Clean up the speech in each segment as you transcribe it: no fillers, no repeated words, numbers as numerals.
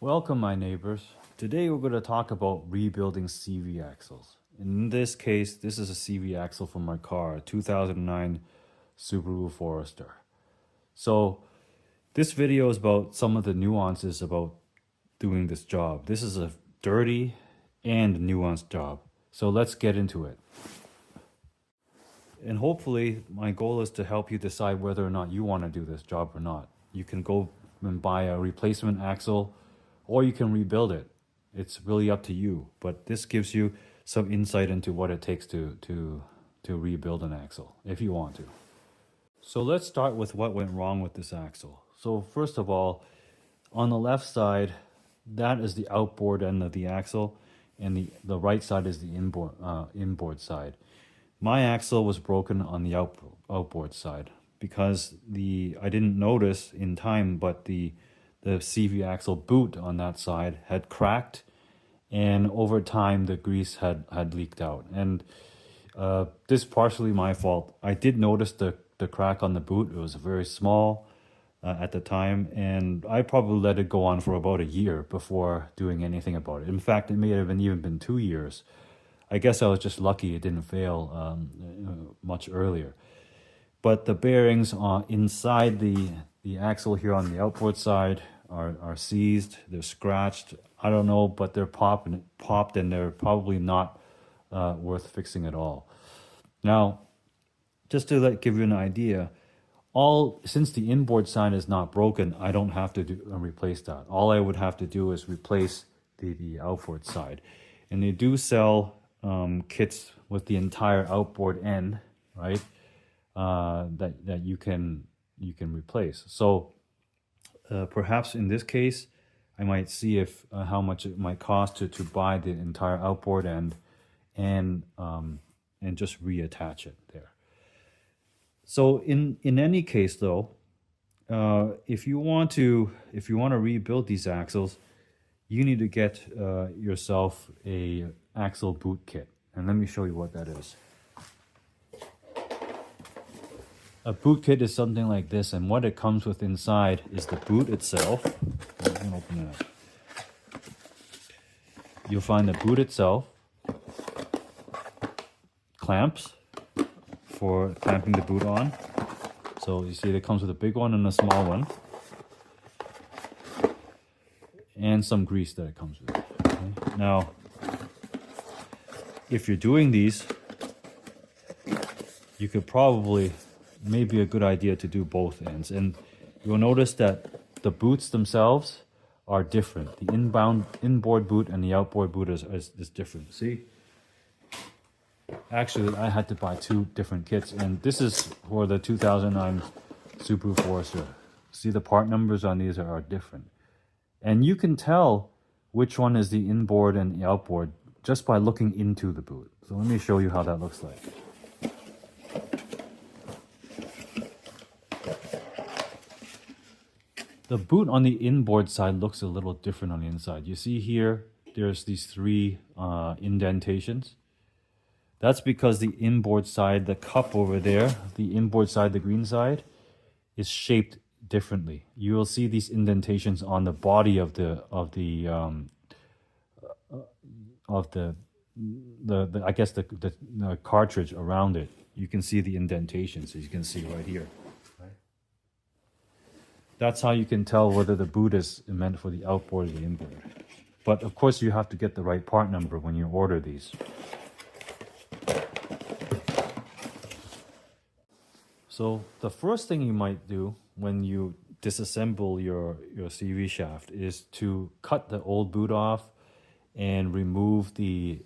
Welcome, my neighbors. Today we're going to talk about rebuilding CV axles. In this case, this is a CV axle from my car, a 2009 Subaru Forester. So this video is about some of the nuances about doing this job. This is a dirty and nuanced job. So let's get into it. And hopefully my goal is to help you decide whether or not you want to do this job or not. You can go and buy a replacement axle, or you can rebuild it. It's really up to you, but this gives you some insight into what it takes to rebuild an axle, if you want to. So let's start with what went wrong with this axle. So first of all, on the left side, that is the outboard end of the axle, and the right side is the inboard side. My axle was broken on the outboard side because I didn't notice in time, but the CV axle boot on that side had cracked, and over time the grease had leaked out. And this is partially my fault. I did notice the crack on the boot. It was very small at the time, and I probably let it go on for about a year before doing anything about it. In fact, it may have even been 2 years. I guess I was just lucky it didn't fail much earlier. But the bearings inside the axle here on the outboard side are seized, they're scratched. I don't know, but they're popped and they're probably not worth fixing at all. Now, just to give you an idea, since the inboard side is not broken, I don't have to replace that. All I would have to do is replace the outboard side. And they do sell kits with the entire outboard end, right? That you can replace. So perhaps in this case, I might see if how much it might cost to buy the entire outboard end and just reattach it there. So in any case though, if you want to rebuild these axles, you need to get yourself a axle boot kit, and let me show you what that is. A boot kit is something like this, and what it comes with inside is the boot itself. I'm gonna open it up. You'll find the boot itself, clamps for clamping the boot on. So you see it comes with a big one and a small one, and some grease that it comes with. Okay? Now, if you're doing these, you could probably, maybe a good idea to do both ends. And you'll notice that the boots themselves are different. The inboard boot and the outboard boot is different. See? Actually, I had to buy 2 different kits, and this is for the 2009 Subaru Forester. See, the part numbers on these are different. And you can tell which one is the inboard and the outboard just by looking into the boot. So let me show you how that looks like. The boot on the inboard side looks a little different on the inside. You see here, there's these 3 indentations. That's because the inboard side, the cup over there, the inboard side, the green side, is shaped differently. You will see these indentations on the body of the I guess the cartridge around it. You can see the indentations, as you can see right here. Right? That's how you can tell whether the boot is meant for the outboard or the inboard. But of course, you have to get the right part number when you order these. So the first thing you might do when you disassemble your CV shaft is to cut the old boot off and remove the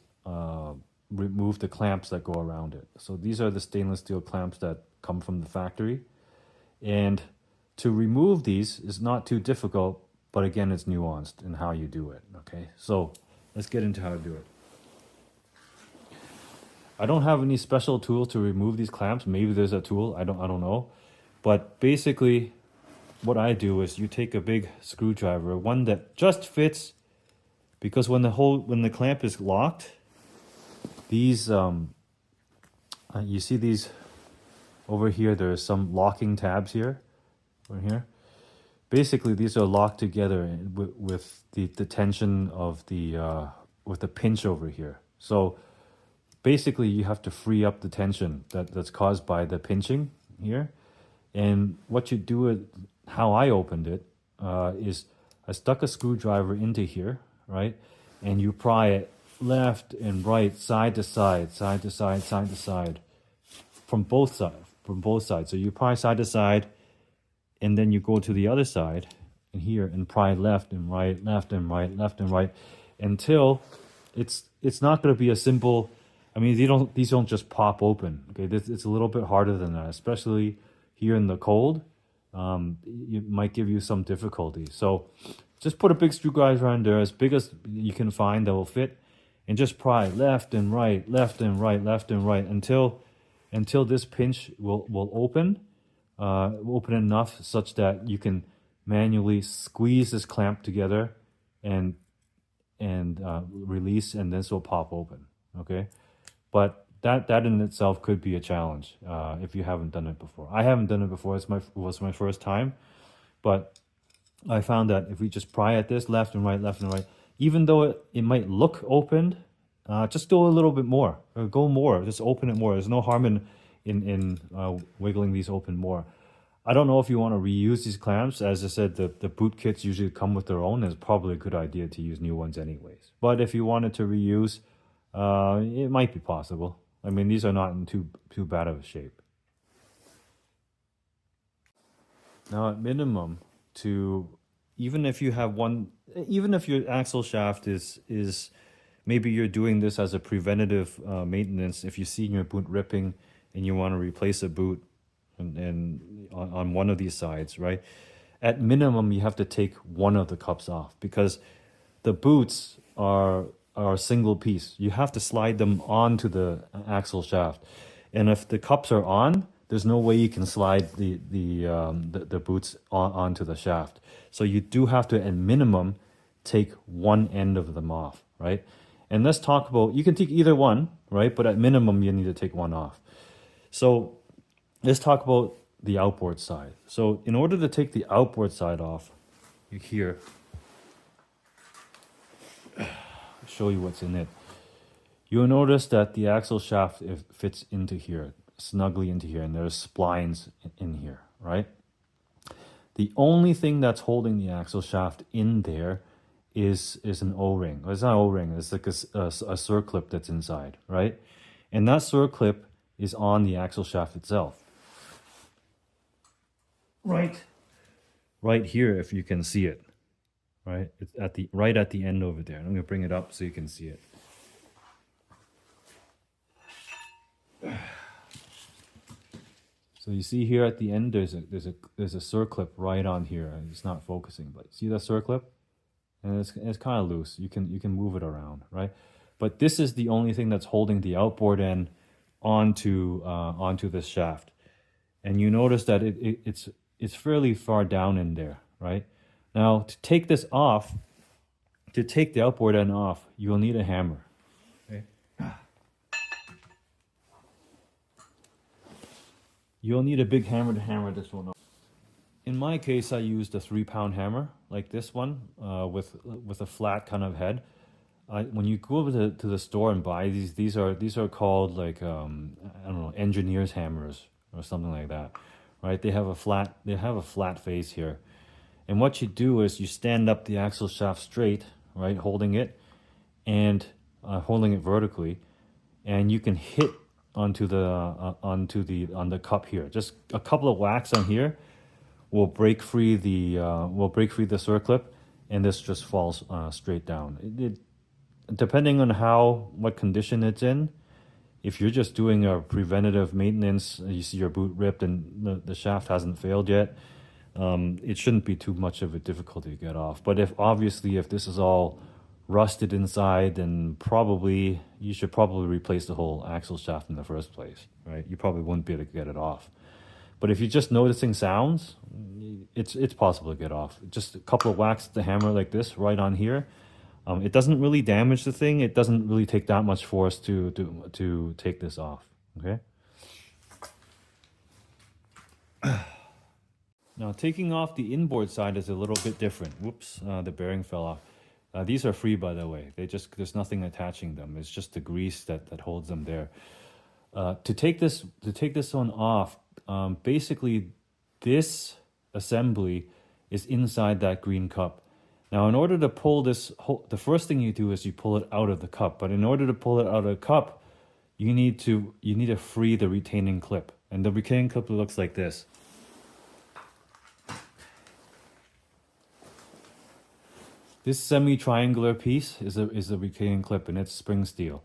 clamps that go around it. So these are the stainless steel clamps that come from the factory. And to remove these is not too difficult, but again, it's nuanced in how you do it, okay? So let's get into how to do it. I don't have any special tools to remove these clamps. Maybe there's a tool, I don't know. But basically, what I do is you take a big screwdriver, one that just fits, because when the clamp is locked, these you see these over here, there's some locking tabs here, over here. basically these are locked together with the tension of the with the pinch over here. So basically you have to free up the tension that's caused by the pinching here. And what you do it, how I opened it, is I stuck a screwdriver into here, right? And you pry it left and right, side to side, side to side, side to side, from both sides, from both sides. So you pry side to side, and then you go to the other side, and here, and pry left and right, left and right, left and right, until it's not going to be a simple. I mean, these don't just pop open. Okay, it's a little bit harder than that, especially here in the cold. It might give you some difficulty. So just put a big screwdriver on there, as big as you can find that will fit, and just pry left and right, left and right, left and right until this pinch will open enough such that you can manually squeeze this clamp together and release, and this will pop open. Okay, but that in itself could be a challenge if you haven't done it before. I haven't done it before. It was my first time, but I found that if we just pry at this left and right, even though it might look opened, just do a little bit more. Or go more. Just open it more. There's no harm in wiggling these open more. I don't know if you want to reuse these clamps. As I said, the boot kits usually come with their own. It's probably a good idea to use new ones anyways. But if you wanted to reuse, it might be possible. I mean, these are not in too bad of a shape. Now, at minimum, to even if you have one, even if your axle shaft is maybe you're doing this as a preventative maintenance. If you see your boot ripping and you want to replace a boot and on one of these sides, right? At minimum, you have to take one of the cups off, because the boots are a single piece. You have to slide them onto the axle shaft, and if the cups are on, there's no way you can slide the boots onto the shaft. So you do have to, at minimum, take one end of them off, right? And let's talk about, you can take either one, right? But at minimum, you need to take one off. So let's talk about the outboard side. So in order to take the outboard side off, here, show you what's in it. You'll notice that the axle shaft, it fits into here, snugly into here, and there's splines in here, right? The only thing that's holding the axle shaft in there is an O-ring. Well, it's not an O-ring, it's like a circlip that's inside, right? And that circlip is on the axle shaft itself. Right here, if you can see it, right? It's right at the end over there. I'm gonna bring it up so you can see it. So you see here at the end, there's a circlip right on here. It's not focusing, but see that circlip? And it's kind of loose. You can move it around, right? But this is the only thing that's holding the outboard end onto this shaft. And you notice that it's fairly far down in there, right? Now, to take this off, to take the outboard end off, you will need a hammer. Okay. You'll need a big hammer to hammer this one off. In my case, I used a 3-pound hammer like this one with a flat kind of head. When you go over to the store and buy these are called like I don't know, engineer's hammers or something like that, right? They have a flat face here, and what you do is you stand up the axle shaft straight, right, holding it vertically, and you can hit on the cup here. Just a couple of whacks on here will break free the circlip, and this just falls straight down. Depending on what condition it's in, if you're just doing a preventative maintenance, you see your boot ripped and the shaft hasn't failed yet, it shouldn't be too much of a difficulty to get off. But if this is all rusted inside, then you should probably replace the whole axle shaft in the first place, right? You probably wouldn't be able to get it off. But if you're just noticing sounds, it's possible to get off. Just a couple of whacks with the hammer like this right on here. It doesn't really damage the thing. It doesn't really take that much force to take this off. Okay. Now taking off the inboard side is a little bit different. Whoops, the bearing fell off. These are free, by the way. There's nothing attaching them. It's just the grease that holds them there. To take this one off, basically this assembly is inside that green cup. Now, in order to pull this, the first thing you do is you pull it out of the cup. But in order to pull it out of the cup, you need to free the retaining clip, and the retaining clip looks like this. This semi-triangular piece is a retaining clip, and it's spring steel.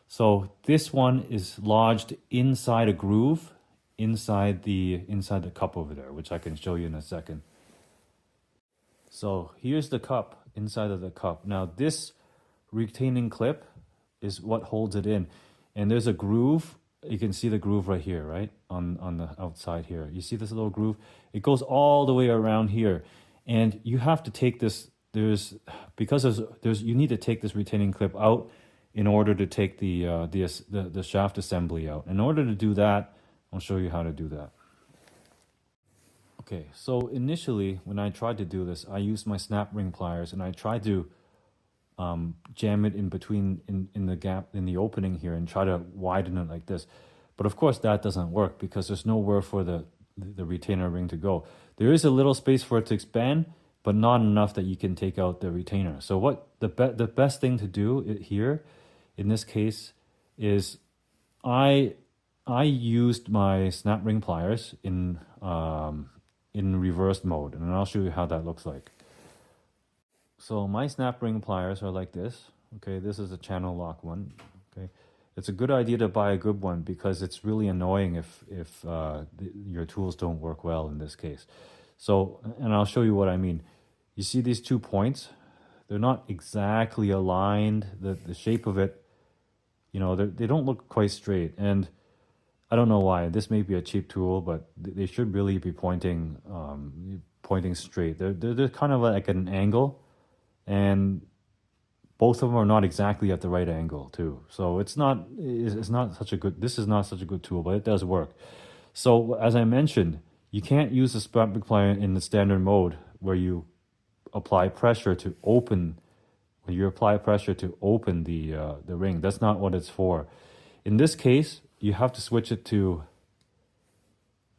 So this one is lodged inside a groove, inside the cup over there, which I can show you in a second. So here's the cup, inside of the cup. Now this retaining clip is what holds it in, and there's a groove. You can see the groove right here, right on the outside here. You see this little groove? It goes all the way around here, and you have to take this. You need to take this retaining clip out in order to take the shaft assembly out. In order to do that, I'll show you how to do that. Okay, so initially when I tried to do this, I used my snap ring pliers and I tried to jam it in between in the gap in the opening here and try to widen it like this. But of course that doesn't work because there's nowhere for the retainer ring to go. There is a little space for it to expand, but not enough that you can take out the retainer. So what the best thing to do here, in this case, is I used my snap ring pliers in reverse mode, and I'll show you how that looks like. So my snap ring pliers are like this. Okay, this is a channel lock one. Okay, it's a good idea to buy a good one because it's really annoying if your tools don't work well in this case. So, and I'll show you what I mean. You see these 2 points? They're not exactly aligned. The shape of it, they don't look quite straight. And I don't know why. This may be a cheap tool, but they should really be pointing straight. They're kind of like at an angle, and both of them are not exactly at the right angle too. So it's not such a good. This is not such a good tool, but it does work. So as I mentioned, you can't use the snap ring plier in the standard mode where you apply pressure to open. When you apply pressure to open the ring, that's not what it's for. In this case, you have to switch it to.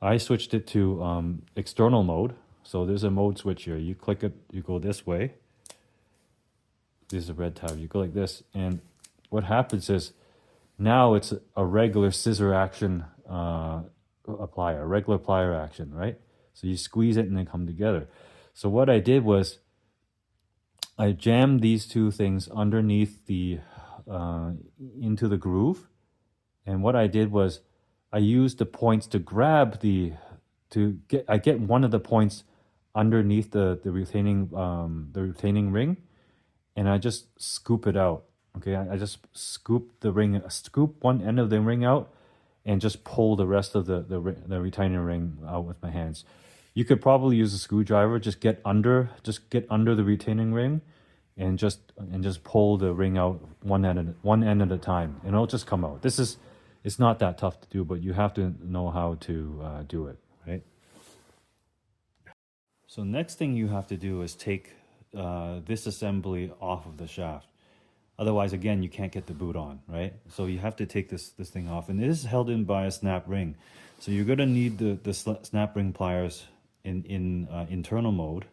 I switched it to external mode. So there's a mode switch here. You click it, you go this way. This is a red tab. You go like this, and what happens is now it's a regular scissor action plier, a regular plier action, right? So you squeeze it and they come together. So what I did was I jammed these two things underneath the into the groove, and what I did was I used the points to grab I get one of the points underneath the retaining ring, and I just scoop it out. Okay, I just scoop one end of the ring out, and just pull the rest of the retaining ring out with my hands. You could probably use a screwdriver. Just get under the retaining ring, and just pull the ring out one end at a time, and it'll just come out. It's not that tough to do, but you have to know how to do it, right? So next thing you have to do is take this assembly off of the shaft. Otherwise, again, you can't get the boot on, right? So you have to take this thing off, and it is held in by a snap ring. So you're gonna need the snap ring pliers in internal mode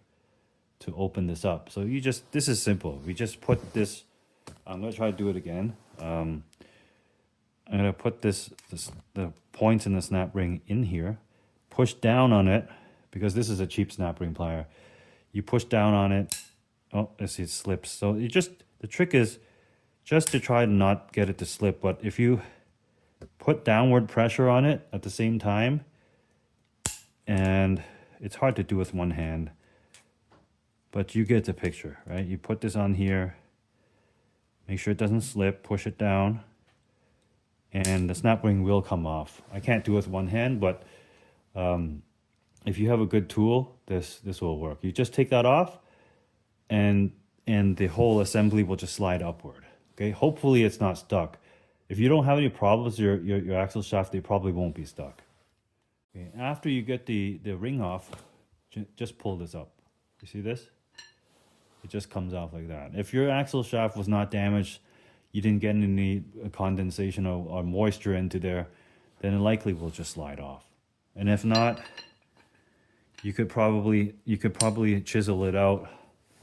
to open this up. So this is simple. We just put this. I'm gonna try to do it again. I'm gonna put the points in the snap ring in here, push down on it, because this is a cheap snap ring plier. You push down on it. Oh, I see it slips. So the trick is just to try to not get it to slip. But if you put downward pressure on it at the same time, and it's hard to do with one hand, but you get the picture, right? You put this on here, make sure it doesn't slip, push it down, and the snap ring will come off. I can't do it with one hand, but if you have a good tool, this will work. You just take that off, and the whole assembly will just slide upward. Okay, hopefully it's not stuck. If you don't have any problems, your axle shaft, they probably won't be stuck. Okay, after you get the ring off, Just pull this up. You see this? It just comes off like that. If your axle shaft was not damaged, you didn't get any condensation or moisture into there, then it likely will just slide off. And if not, you could probably chisel it out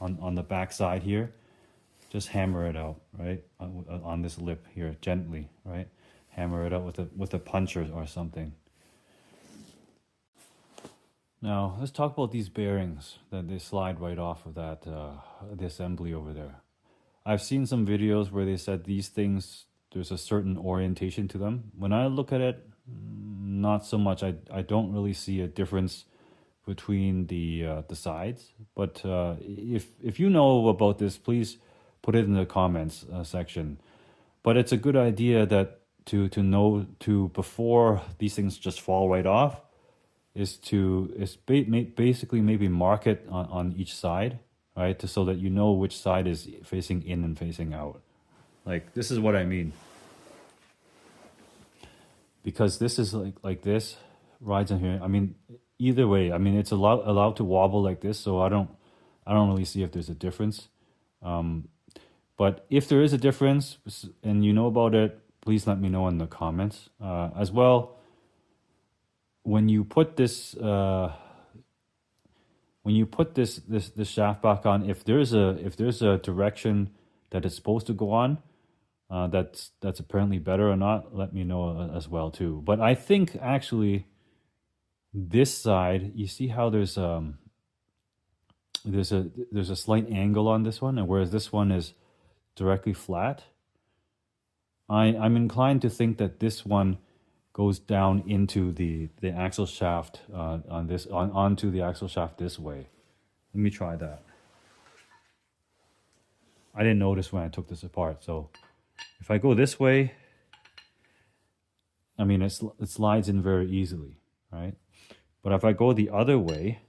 on the back side here. Just hammer it out, right? On this lip here, gently, right? Hammer it out with a puncher or something. Now, let's talk about these bearings that they slide right off of that the assembly over there. I've seen some videos where they said these things, there's a certain orientation to them. When I look at it, not so much. I don't really see a difference between the sides. But if you know about this, please put it in the comments section. But it's a good idea that to know before these things just fall right off, is basically maybe mark it on each side, right? So that you know which side is facing in and facing out. Like, this is what I mean. Because this is like this, rides in here. I mean, either way, I mean, it's allowed to wobble like this, so I don't really see if there's a difference. But if there is a difference and you know about it, please let me know in the comments. As well, when you put this shaft back on, if there's a direction that it's supposed to go on, that's apparently better or not, let me know as well too. But I think actually this side, you see how there's a slight angle on this one, and whereas this one is directly flat, I'm inclined to think that this one goes down into the axle shaft onto the axle shaft this way. Let me try that. I didn't notice when I took this apart, so if I go this way, I mean, it slides in very easily, right? But if I go the other way,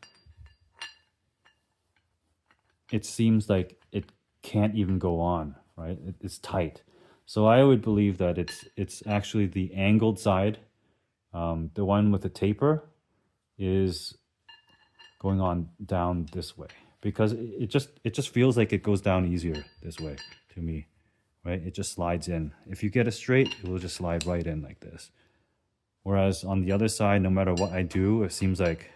it seems like it can't even go on, right? It's tight. So I would believe that it's actually the angled side, the one with the taper, is going on down this way, because it just feels like it goes down easier this way to me, right? It just slides in. If you get it straight, it will just slide right in like this. Whereas on the other side, no matter what I do, it seems like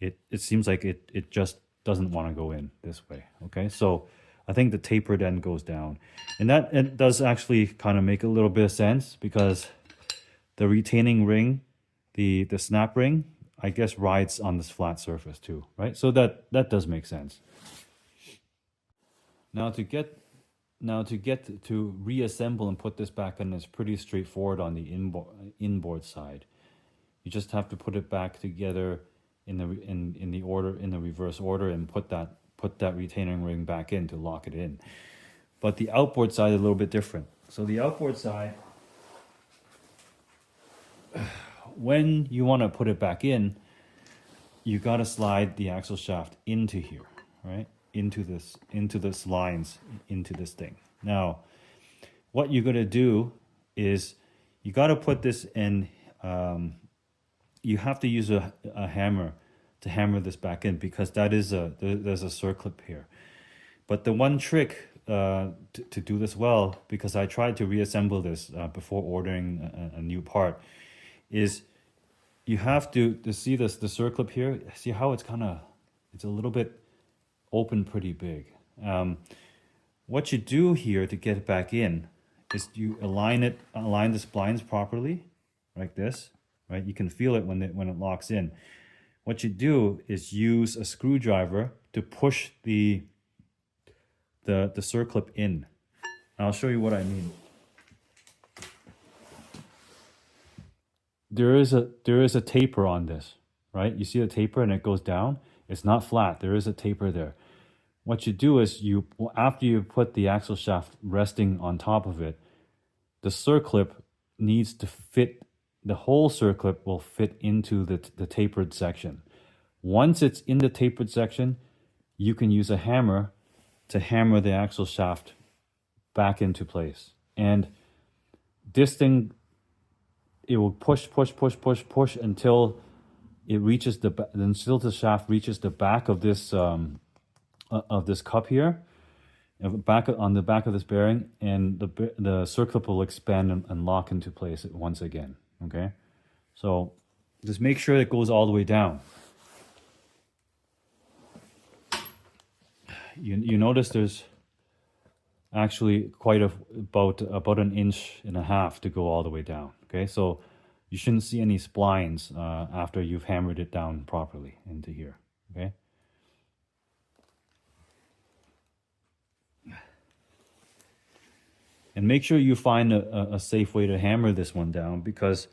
it just doesn't want to go in this way. Okay, so I think the taper then goes down, and that it does actually kind of make a little bit of sense, because the retaining ring, the snap ring, I guess rides on this flat surface too, right? So that does make sense. Now to reassemble and put this back in is pretty straightforward on the inboard side. You just have to put it back together in the reverse order, and put that retaining ring back in to lock it in. But the outboard side is a little bit different. So the outboard side, when you want to put it back in, you got to slide the axle shaft into here, right? Into this lines, into this thing. Now, what you're going to do is you got to put this in, you have to use a hammer to hammer this back in, because there's a circlip here. But the one trick to do this well, because I tried to reassemble this before ordering a new part, is you have to see the circlip here. See how it's a little bit open pretty big. What you do here to get it back in is you align the splines properly, like this, right? You can feel it when it locks in. What you do is use a screwdriver to push the circlip in. And I'll show you what I mean. There is a taper on this, right? You see the taper and it goes down. It's not flat. There is a taper there. What you do is after you put the axle shaft resting on top of it, the circlip needs to fit. The whole circlip will fit into the tapered section. Once it's in the tapered section, you can use a hammer to hammer the axle shaft back into place. And this thing, it will push until it reaches then still the shaft reaches the back of this cup here, on the back of this bearing, and the circlip will expand and lock into place once again. Okay, so just make sure it goes all the way down. You notice there's actually quite about 1.5 inches to go all the way down. Okay, so you shouldn't see any splines after you've hammered it down properly into here. Okay. And make sure you find a safe way to hammer this one down, because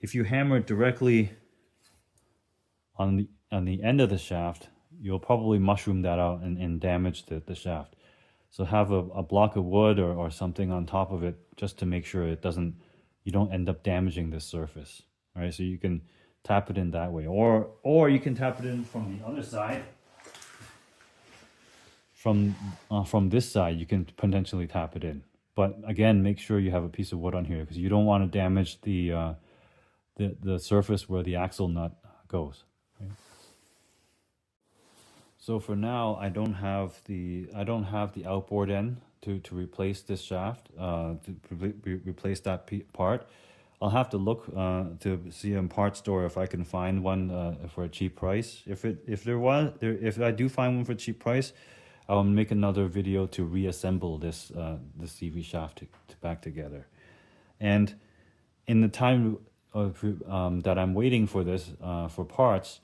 if you hammer it directly on the end of the shaft, you'll probably mushroom that out and damage the shaft. So have a block of wood or something on top of it, just to make sure you don't end up damaging this surface. All right, so you can tap it in that way, or you can tap it in from the other side. From this side, you can potentially tap it in. But again, make sure you have a piece of wood on here, because you don't want to damage the surface where the axle nut goes. Okay? So for now, I don't have the outboard end to replace this shaft, to replace that part. I'll have to look to see in parts store if I can find one for a cheap price. If I do find one for a cheap price, I'll make another video to reassemble this CV shaft back together. And in the time that I'm waiting for this for parts,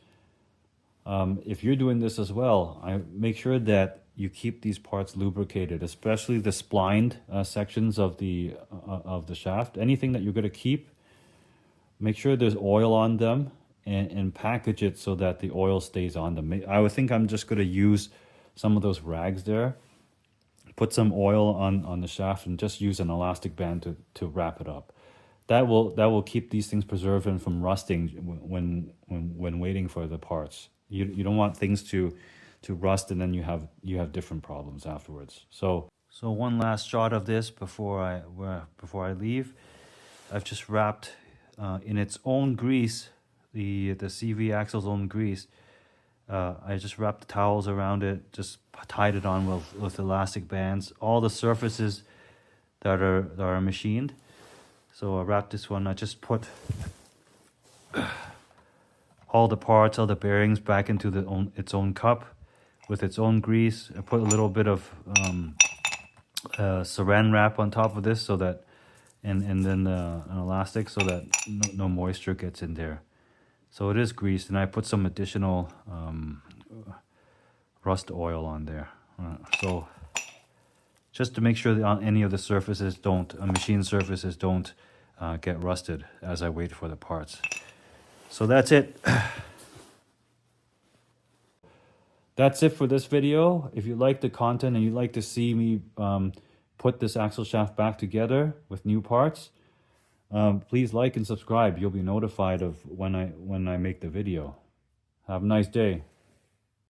if you're doing this as well, I make sure that you keep these parts lubricated, especially the splined sections of the shaft. Anything that you're going to keep, make sure there's oil on them, and package it so that the oil stays on them. I would think I'm just going to use some of those rags there, put some oil on the shaft, and just use an elastic band to wrap it up. That will keep these things preserved and from rusting when waiting for the parts. You don't want things to rust, and then you have different problems afterwards. So one last shot of this before I leave. I've just wrapped in its own grease, the CV axle's own grease. I just wrapped the towels around it, just tied it on with elastic bands, all the surfaces that are machined. So I wrapped this one. I just put all the parts, all the bearings back into its own cup with its own grease. I put a little bit of saran wrap on top of this, so that, and then an elastic, so that no moisture gets in there. So it is greased, and I put some additional rust oil on there. So just to make sure that on any of the surfaces machine surfaces don't get rusted as I wait for the parts. So that's it. That's it for this video. If you like the content and you'd like to see me put this axle shaft back together with new parts, please like and subscribe. You'll be notified of when I make the video. Have a nice day.